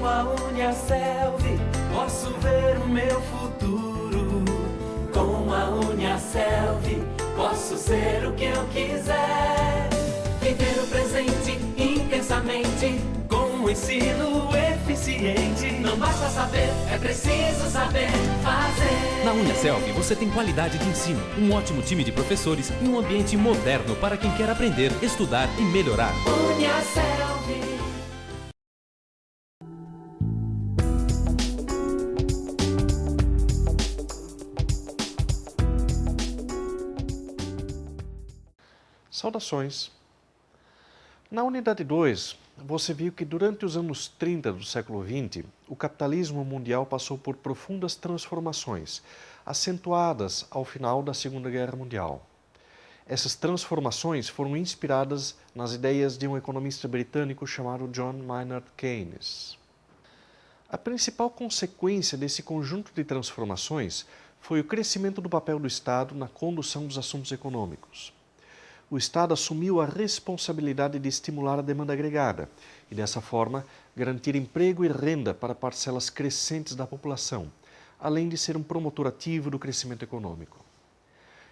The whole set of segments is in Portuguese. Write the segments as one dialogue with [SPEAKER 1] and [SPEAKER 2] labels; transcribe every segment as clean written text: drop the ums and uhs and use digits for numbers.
[SPEAKER 1] a Uniaselv, posso ver o meu futuro. Com a Uniaselv, posso ser o que eu quiser. Viver o presente intensamente, com um ensino eficiente. Não basta saber, é preciso saber fazer.
[SPEAKER 2] Na Uniaselv você tem qualidade de ensino, um ótimo time de professores e um ambiente moderno para quem quer aprender, estudar e melhorar.
[SPEAKER 1] Uniaselv.
[SPEAKER 3] Saudações! Na unidade 2, você viu que durante os anos 30 do século XX, o capitalismo mundial passou por profundas transformações, acentuadas ao final da Segunda Guerra Mundial. Essas transformações foram inspiradas nas ideias de um economista britânico chamado John Maynard Keynes. A principal consequência desse conjunto de transformações foi o crescimento do papel do Estado na condução dos assuntos econômicos. O Estado assumiu a responsabilidade de estimular a demanda agregada e, dessa forma, garantir emprego e renda para parcelas crescentes da população, além de ser um promotor ativo do crescimento econômico.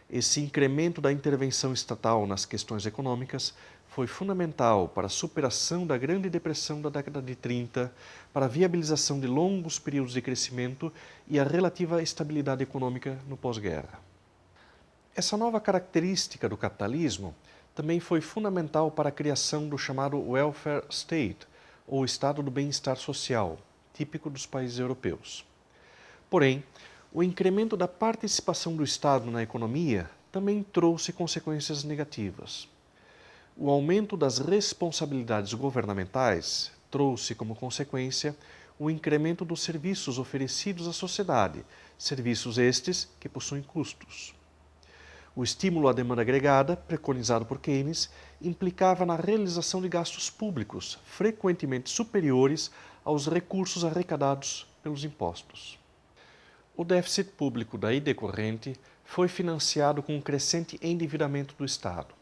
[SPEAKER 3] Esse incremento da intervenção estatal nas questões econômicas foi fundamental para a superação da Grande Depressão da década de 30, para a viabilização de longos períodos de crescimento e a relativa estabilidade econômica no pós-guerra. Essa nova característica do capitalismo também foi fundamental para a criação do chamado welfare state, ou Estado do bem-estar social, típico dos países europeus. Porém, o incremento da participação do Estado na economia também trouxe consequências negativas. O aumento das responsabilidades governamentais trouxe como consequência o incremento dos serviços oferecidos à sociedade, serviços estes que possuem custos. O estímulo à demanda agregada, preconizado por Keynes, implicava na realização de gastos públicos, frequentemente superiores aos recursos arrecadados pelos impostos. O déficit público daí decorrente foi financiado com um crescente endividamento do Estado.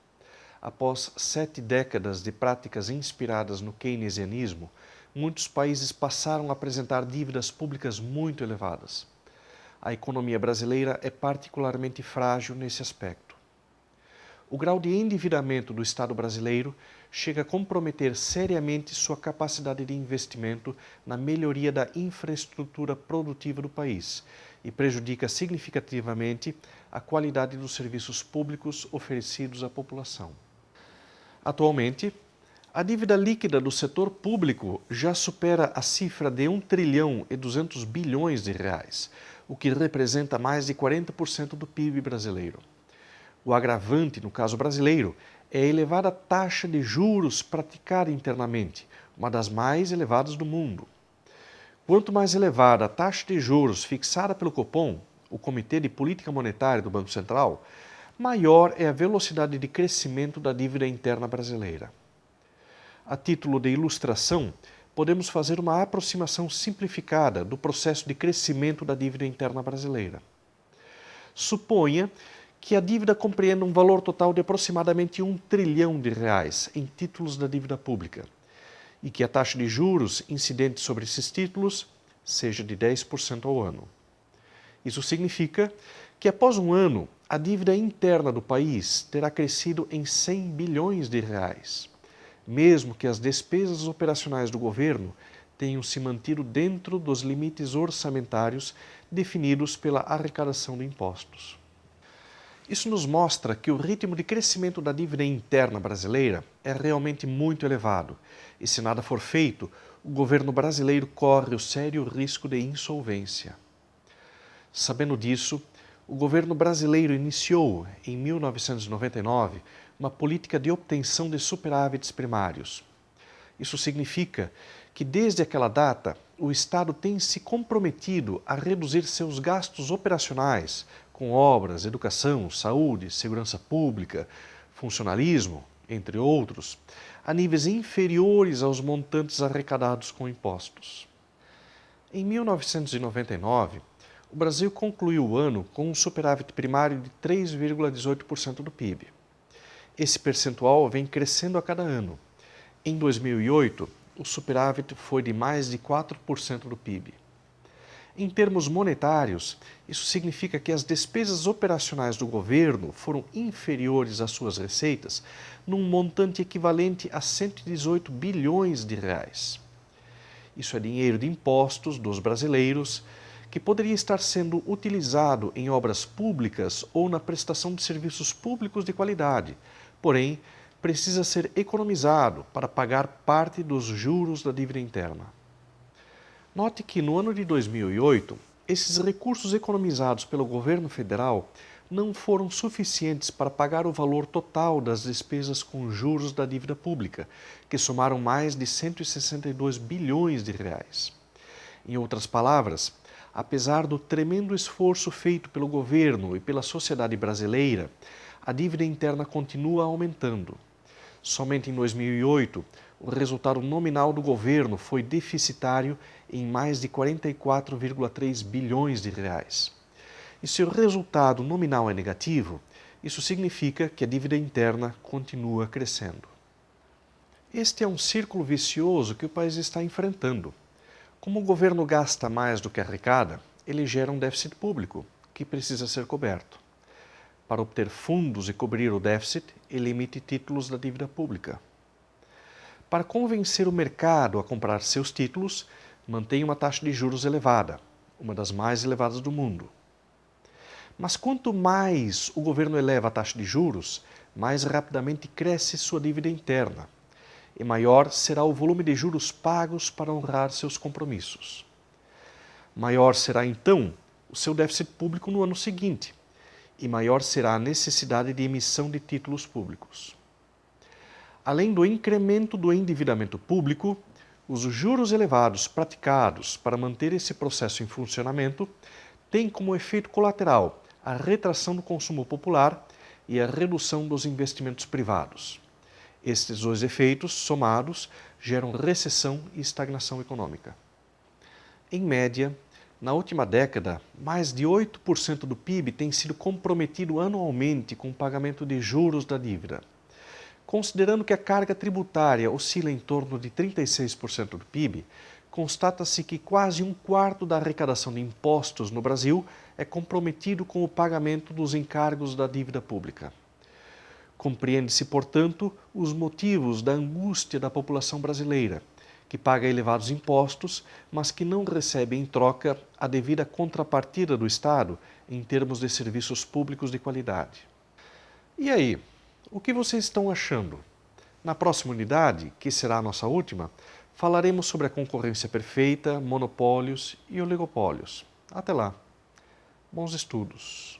[SPEAKER 3] Após 7 décadas de práticas inspiradas no keynesianismo, muitos países passaram a apresentar dívidas públicas muito elevadas. A economia brasileira é particularmente frágil nesse aspecto. O grau de endividamento do Estado brasileiro chega a comprometer seriamente sua capacidade de investimento na melhoria da infraestrutura produtiva do país e prejudica significativamente a qualidade dos serviços públicos oferecidos à população. Atualmente, a dívida líquida do setor público já supera a cifra de 1,2 trilhões de reais, o que representa mais de 40% do PIB brasileiro. O agravante, no caso brasileiro, é a elevada taxa de juros praticada internamente, uma das mais elevadas do mundo. Quanto mais elevada a taxa de juros fixada pelo Copom, o Comitê de Política Monetária do Banco Central, maior é a velocidade de crescimento da dívida interna brasileira. A título de ilustração, podemos fazer uma aproximação simplificada do processo de crescimento da dívida interna brasileira. Suponha que a dívida compreenda um valor total de aproximadamente 1 trilhão de reais em títulos da dívida pública e que a taxa de juros incidente sobre esses títulos seja de 10% ao ano. Isso significa que após um ano, a dívida interna do país terá crescido em 100 bilhões de reais. Mesmo que as despesas operacionais do governo tenham se mantido dentro dos limites orçamentários definidos pela arrecadação de impostos. Isso nos mostra que o ritmo de crescimento da dívida interna brasileira é realmente muito elevado e, se nada for feito, o governo brasileiro corre o sério risco de insolvência. Sabendo disso, o governo brasileiro iniciou, em 1999, uma política de obtenção de superávites primários. Isso significa que, desde aquela data, o Estado tem se comprometido a reduzir seus gastos operacionais com obras, educação, saúde, segurança pública, funcionalismo, entre outros, a níveis inferiores aos montantes arrecadados com impostos. Em 1999, o Brasil concluiu o ano com um superávit primário de 3,18% do PIB. Esse percentual vem crescendo a cada ano. Em 2008, o superávit foi de mais de 4% do PIB. Em termos monetários, isso significa que as despesas operacionais do governo foram inferiores às suas receitas num montante equivalente a 118 bilhões de reais. Isso é dinheiro de impostos dos brasileiros que poderia estar sendo utilizado em obras públicas ou na prestação de serviços públicos de qualidade, porém precisa ser economizado para pagar parte dos juros da dívida interna. Note que no ano de 2008, esses recursos economizados pelo governo federal não foram suficientes para pagar o valor total das despesas com juros da dívida pública, que somaram mais de 162 bilhões de reais. Em outras palavras, apesar do tremendo esforço feito pelo governo e pela sociedade brasileira, a dívida interna continua aumentando. Somente em 2008, o resultado nominal do governo foi deficitário em mais de 44,3 bilhões de reais. E se o resultado nominal é negativo, isso significa que a dívida interna continua crescendo. Este é um círculo vicioso que o país está enfrentando. Como o governo gasta mais do que arrecada, ele gera um déficit público, que precisa ser coberto. Para obter fundos e cobrir o déficit, ele emite títulos da dívida pública. Para convencer o mercado a comprar seus títulos, mantém uma taxa de juros elevada, uma das mais elevadas do mundo. Mas quanto mais o governo eleva a taxa de juros, mais rapidamente cresce sua dívida interna, e maior será o volume de juros pagos para honrar seus compromissos. Maior será então o seu déficit público no ano seguinte, e maior será a necessidade de emissão de títulos públicos. Além do incremento do endividamento público, os juros elevados praticados para manter esse processo em funcionamento têm como efeito colateral a retração do consumo popular e a redução dos investimentos privados. Estes dois efeitos, somados, geram recessão e estagnação econômica. Em média, na última década, mais de 8% do PIB tem sido comprometido anualmente com o pagamento de juros da dívida. Considerando que a carga tributária oscila em torno de 36% do PIB, constata-se que quase um quarto da arrecadação de impostos no Brasil é comprometido com o pagamento dos encargos da dívida pública. Compreende-se, portanto, os motivos da angústia da população brasileira, que paga elevados impostos, mas que não recebe em troca a devida contrapartida do Estado em termos de serviços públicos de qualidade. E aí, o que vocês estão achando? Na próxima unidade, que será a nossa última, falaremos sobre a concorrência perfeita, monopólios e oligopólios. Até lá. Bons estudos.